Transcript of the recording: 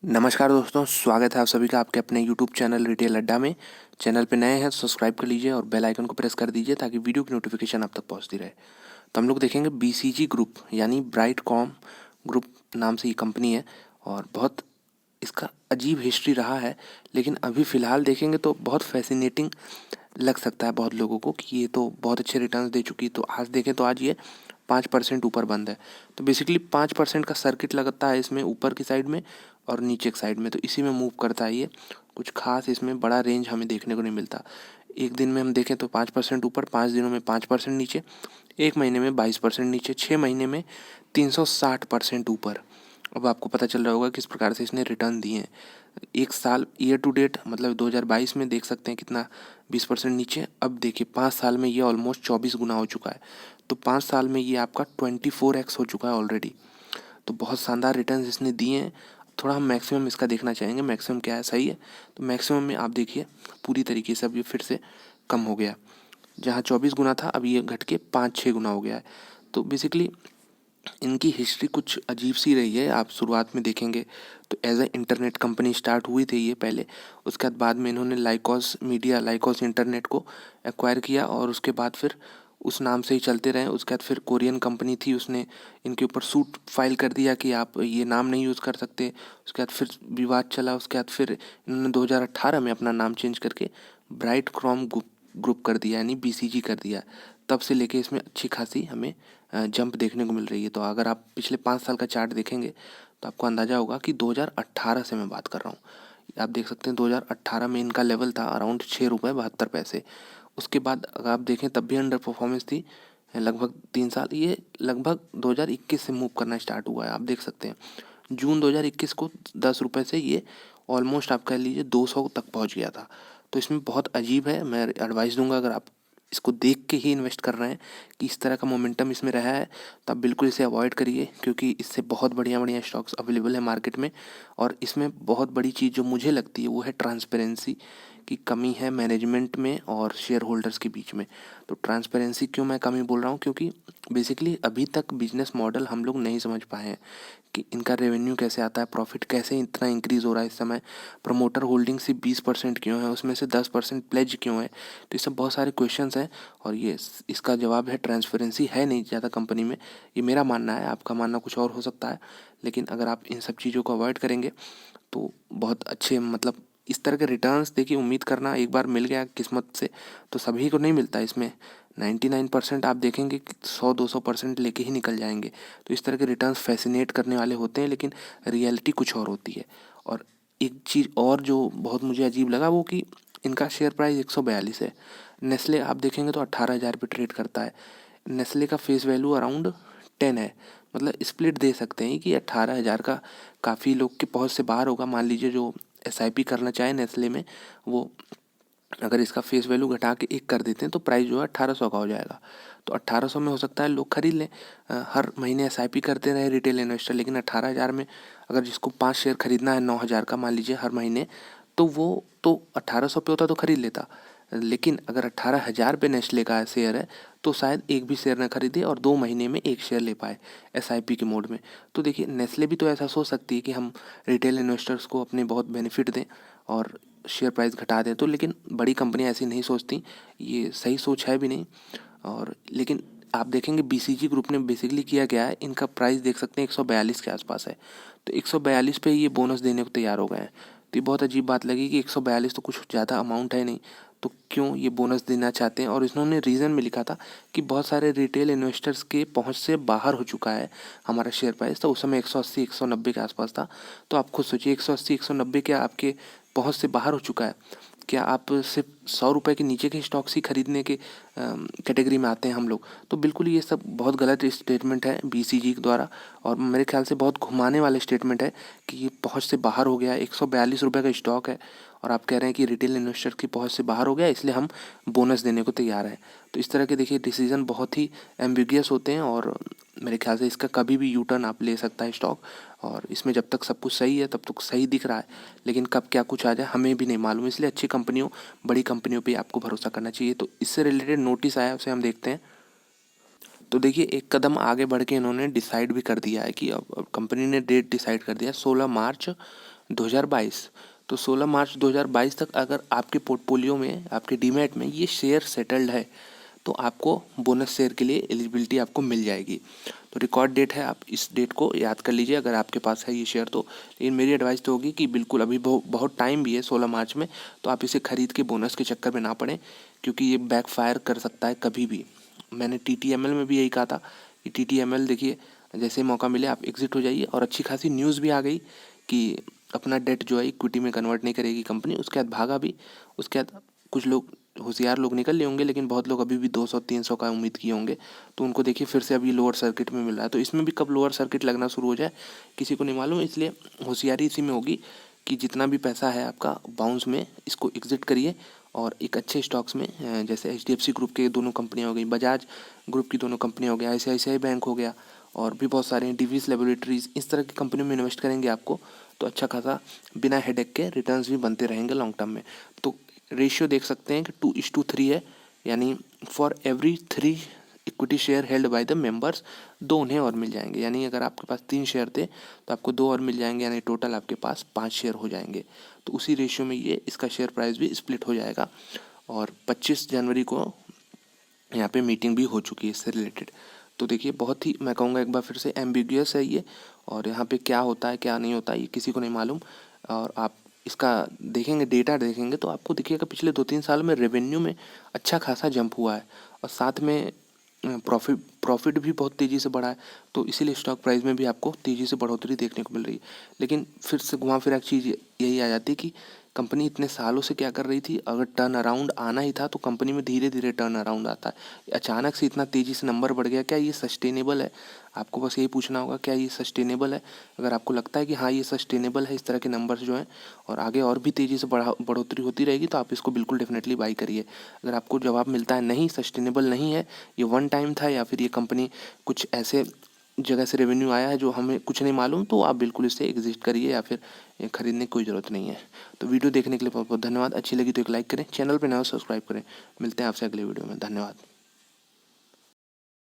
नमस्कार दोस्तों, स्वागत है आप सभी का आपके अपने यूट्यूब चैनल रिटेल अड्डा में। चैनल पे नए हैं तो सब्सक्राइब कर लीजिए और बेल आइकन को प्रेस कर दीजिए ताकि वीडियो की नोटिफिकेशन आप तक पहुंचती रहे। तो हम लोग देखेंगे बीसीजी ग्रुप यानी ब्राइट कॉम ग्रुप नाम से ये कंपनी है और बहुत इसका अजीब हिस्ट्री रहा है। लेकिन अभी फ़िलहाल देखेंगे तो बहुत फैसिनेटिंग लग सकता है बहुत लोगों को कि ये तो बहुत अच्छे रिटर्न्स दे चुकी। तो आज देखें तो आज ये 5% ऊपर बंद है। तो बेसिकली 5% का सर्किट लगता है इसमें ऊपर की साइड में और नीचे की साइड में, तो इसी में मूव करता है ये। कुछ खास इसमें बड़ा रेंज हमें देखने को नहीं मिलता। एक दिन में हम देखें तो 5% ऊपर, 5 दिनों में 5% नीचे, एक महीने में 22% नीचे, 6 महीने में 360% ऊपर। अब आपको पता चल रहा होगा किस प्रकार से इसने रिटर्न दिए हैं। एक साल ईयर टू डेट मतलब 2022 में देख सकते हैं कितना 20% नीचे। अब देखिए 5 साल में ये ऑलमोस्ट 24 गुना हो चुका है। तो 5 साल में ये आपका 24x हो चुका है ऑलरेडी। तो बहुत शानदार रिटर्न इसने दिए हैं। थोड़ा हम मैक्सिमम इसका देखना चाहेंगे, मैक्सिमम क्या है, सही है। तो मैक्सिमम में आप देखिए पूरी तरीके से अब ये फिर से कम हो गया। जहाँ 24 गुना था अब ये घट के 5-6 गुना हो गया है। तो बेसिकली इनकी हिस्ट्री कुछ अजीब सी रही है। आप शुरुआत में देखेंगे तो as a internet company start हुई थी ये पहले। उसके बाद में इन्होंने लाइकॉस मीडिया, लाइकॉस इंटरनेट को एक्वायर किया और उसके बाद फिर उस नाम से ही चलते रहे। उसके बाद फिर कोरियन कंपनी थी, उसने इनके ऊपर सूट फाइल कर दिया कि आप ये नाम नहीं यूज़ कर सकते। उसके बाद फिर विवाद चला। उसके बाद फिर इन्होंने 2018 में अपना नाम चेंज करके ब्राइट क्रोम ग्रुप कर दिया यानी बीसीजी कर दिया। तब से लेके इसमें अच्छी खासी हमें जंप देखने को मिल रही है। तो अगर आप पिछले 5 साल का चार्ट देखेंगे तो आपको अंदाज़ा होगा कि 2018 से मैं बात कर रहा हूँ। आप देख सकते हैं 2018 में इनका लेवल था अराउंड 6 रुपये 72 पैसे। उसके बाद अगर आप देखें तब भी अंडर परफॉर्मेंस थी लगभग 3 साल। ये लगभग 2021 से मूव करना स्टार्ट हुआ है। आप देख सकते हैं जून 2021 को 10 रुपये से ये ऑलमोस्ट आप कह लीजिए 200 तक पहुंच गया था। तो इसमें बहुत अजीब है। मैं एडवाइस दूंगा अगर आप इसको देख के ही इन्वेस्ट कर रहे हैं कि इस तरह का मोमेंटम इसमें रहा है तो आप बिल्कुल इसे अवॉइड करिए, क्योंकि इससे बहुत बढ़िया बढ़िया स्टॉक्स अवेलेबल है मार्केट में। और इसमें बहुत बड़ी चीज़ जो मुझे लगती है वो है ट्रांसपेरेंसी की कमी है मैनेजमेंट में और शेयर होल्डर्स के बीच में। तो ट्रांसपेरेंसी क्यों मैं कमी बोल रहा हूँ, क्योंकि बेसिकली अभी तक बिजनेस मॉडल हम लोग नहीं समझ पाए हैं कि इनका रेवेन्यू कैसे आता है, प्रॉफिट कैसे इतना इंक्रीज़ हो रहा है इस समय, प्रमोटर होल्डिंग सिर्फ 20% क्यों है, उसमें से 10% प्लेज क्यों है। तो ये सब बहुत सारे क्वेश्चंस हैं और ये इसका जवाब है ट्रांसपेरेंसी है नहीं ज़्यादा कंपनी में। ये मेरा मानना है, आपका मानना कुछ और हो सकता है। लेकिन अगर आप इन सब चीज़ों को अवॉइड करेंगे तो बहुत अच्छे मतलब इस तरह के रिटर्न्स देखिए उम्मीद करना एक बार मिल गया किस्मत से तो सभी को नहीं मिलता। इसमें 99% आप देखेंगे कि 100-200% लेके ही निकल जाएंगे। तो इस तरह के रिटर्न्स फैसिनेट करने वाले होते हैं, लेकिन रियलिटी कुछ और होती है। और एक चीज़ और जो बहुत मुझे अजीब लगा वो कि इनका शेयर प्राइस 142 है। नेस्ले आप देखेंगे तो 18,000 पे ट्रेड करता है। नेस्ले का फेस वैल्यू अराउंड 10 है। मतलब स्प्लिट दे सकते हैं कि 18,000 का काफ़ी लोग की पहुंच से बाहर होगा। मान लीजिए जो एसआईपी करना चाहे नेस्ले में, वो अगर इसका फेस वैल्यू घटा के 1 कर देते हैं तो प्राइस जो है 1800 का हो जाएगा। तो 1800 में हो सकता है लोग खरीद लें। हर महीने एसआईपी करते रहे रिटेल इन्वेस्टर, लेकिन 18,000 में अगर जिसको 5 शेयर खरीदना है 9,000 का मान लीजिए हर महीने, तो वो तो 1800 पे होता तो खरीद लेता। लेकिन अगर 18,000 पे नेस्ले का शेयर है तो शायद एक भी शेयर न खरीदे और 2 महीने में एक शेयर ले पाए एसआईपी के मोड में। तो देखिए नेस्ले भी तो ऐसा सोच सकती है कि हम रिटेल इन्वेस्टर्स को अपने बहुत बेनिफिट दें और शेयर प्राइस घटा दें। तो लेकिन बड़ी कंपनियां ऐसी नहीं सोचती, ये सही सोच है भी नहीं। और लेकिन आप देखेंगे बीसीजी ग्रुप ने बेसिकली किया क्या है, इनका प्राइस देख सकते हैं 142 के आसपास है। तो 142 पे ये बोनस देने को तैयार हो गए हैं। तो ये बहुत अजीब बात लगी कि 142 तो कुछ ज़्यादा अमाउंट है नहीं, तो क्यों ये बोनस देना चाहते हैं। और इन्होंने रीज़न में लिखा था कि बहुत सारे रिटेल इन्वेस्टर्स के पहुंच से बाहर हो चुका है हमारा शेयर प्राइस। तो उस समय 180-190 के आसपास था। तो आप खुद सोचिए 180-190 क्या आपके पहुंच से बाहर हो चुका है। क्या आप सिर्फ 100 रुपये के नीचे के स्टॉक्स ही खरीदने के कैटेगरी में आते हैं हम लोग। तो बिल्कुल ये सब बहुत गलत स्टेटमेंट है बीसीजी के द्वारा और मेरे ख्याल से बहुत घुमाने वाले स्टेटमेंट है कि ये पहुंच से बाहर हो गया। 142 रुपये का स्टॉक है और आप कह रहे हैं कि रिटेल इन्वेस्टर की पहुंच से बाहर हो गया इसलिए हम बोनस देने को तैयार हैं। तो इस तरह के देखिए डिसीजन बहुत ही एम्बिगियस होते हैं और मेरे ख्याल से इसका कभी भी यू टर्न आप ले सकता है स्टॉक। और इसमें जब तक सब कुछ सही है तब तक सही दिख रहा है, लेकिन कब क्या कुछ आ जाए हमें भी नहीं मालूम। इसलिए अच्छी कंपनियों, बड़ी कंपनियों पे आपको भरोसा करना चाहिए। तो इससे रिलेटेड नोटिस आया उसे हम देखते हैं। तो देखिए एक कदम आगे बढ़ के इन्होंने डिसाइड भी कर दिया है कि अब कंपनी ने डेट डिसाइड कर दिया 16 मार्च 2022, तो 16 मार्च 2022 तक अगर आपके पोर्टफोलियो में, आपके डीमैट में ये शेयर सेटल्ड है तो आपको बोनस शेयर के लिए एलिजिबिलिटी आपको मिल जाएगी। तो रिकॉर्ड डेट है, आप इस डेट को याद कर लीजिए अगर आपके पास है ये शेयर तो। लेकिन मेरी एडवाइस तो होगी कि बिल्कुल अभी बहुत टाइम भी है 16 मार्च में, तो आप इसे खरीद के बोनस के चक्कर में ना पड़ें, क्योंकि ये बैकफायर कर सकता है कभी भी। मैंने TTML में भी यही कहा था कि TTML देखिए, जैसे मौका मिले आप एग्जिट हो जाइए। और अच्छी खासी न्यूज़ भी आ गई कि अपना डेट जो है इक्विटी में कन्वर्ट नहीं करेगी कंपनी, उसके बाद भागा भी। उसके बाद कुछ लोग होशियार लोग निकल लिए होंगे, लेकिन बहुत लोग अभी भी 200-300 का उम्मीद किए होंगे, तो उनको देखिए फिर से अभी लोअर सर्किट में मिल रहा है। तो इसमें भी कब लोअर सर्किट लगना शुरू हो जाए किसी को नहीं मालूम, इसलिए होशियारी इसी में होगी कि जितना भी पैसा है आपका बाउंस में, इसको एग्जिट करिए और एक अच्छे स्टॉक्स में, जैसे HDFC ग्रुप के दोनों कंपनियाँ हो गई, बजाज ग्रुप की दोनों कंपनियाँ हो गया, ICICI बैंक हो गया, और भी बहुत सारे डिवीज़ लेबोरेटरीज, इस तरह की कंपनियों में इन्वेस्ट करेंगे आपको तो अच्छा खासा बिना हेडेक के रिटर्न्स भी बनते रहेंगे लॉन्ग टर्म में। तो रेशियो देख सकते हैं कि 2:3 है, यानी for every 3 equity share held by the members 2 उन्हें और मिल जाएंगे। यानी अगर आपके पास 3 शेयर थे तो आपको 2 और मिल जाएंगे, यानी टोटल आपके पास 5 शेयर हो जाएंगे। तो उसी रेशियो में ये इसका शेयर प्राइस भी स्प्लिट हो जाएगा। और 25 जनवरी को यहाँ पे मीटिंग भी हो चुकी है इससे रिलेटेड। तो देखिए बहुत ही, मैं कहूँगा एक बार फिर से एम्बिगुअस है ये, और यहाँ पे क्या होता है क्या नहीं होता ये किसी को नहीं मालूम। और आप इसका देखेंगे, डेटा देखेंगे तो आपको दिखेगा पिछले 2-3 साल में रेवेन्यू में अच्छा खासा जंप हुआ है, और साथ में प्रॉफिट भी बहुत तेज़ी से बढ़ा है। तो इसीलिए स्टॉक प्राइस में भी आपको तेज़ी से बढ़ोतरी देखने को मिल रही है। लेकिन फिर से घुमा फिरा एक चीज़ यही आ जाती है कि कंपनी इतने सालों से क्या कर रही थी। अगर टर्न अराउंड आना ही था तो कंपनी में धीरे धीरे टर्न अराउंड आता है। अचानक से इतना तेज़ी से नंबर बढ़ गया, क्या ये सस्टेनेबल है? आपको बस यही पूछना होगा, क्या ये सस्टेनेबल है? अगर आपको लगता है कि हाँ ये सस्टेनेबल है, इस तरह के नंबर्स जो हैं, और आगे और भी तेज़ी से बढ़ोतरी होती रहेगी, तो आप इसको बिल्कुल डेफिनेटली बाई करिए। अगर आपको जवाब मिलता है नहीं, सस्टेनेबल नहीं है, ये वन टाइम था, या फिर ये कंपनी कुछ ऐसे जगह से रेवेन्यू आया है जो हमें कुछ नहीं मालूम, तो आप बिल्कुल इससे एग्जिट करिए, या फिर खरीदने की कोई ज़रूरत नहीं है। तो वीडियो देखने के लिए बहुत बहुत धन्यवाद। अच्छी लगी तो एक लाइक करें, चैनल पर नया सब्सक्राइब करें। मिलते हैं आपसे अगले वीडियो में। धन्यवाद।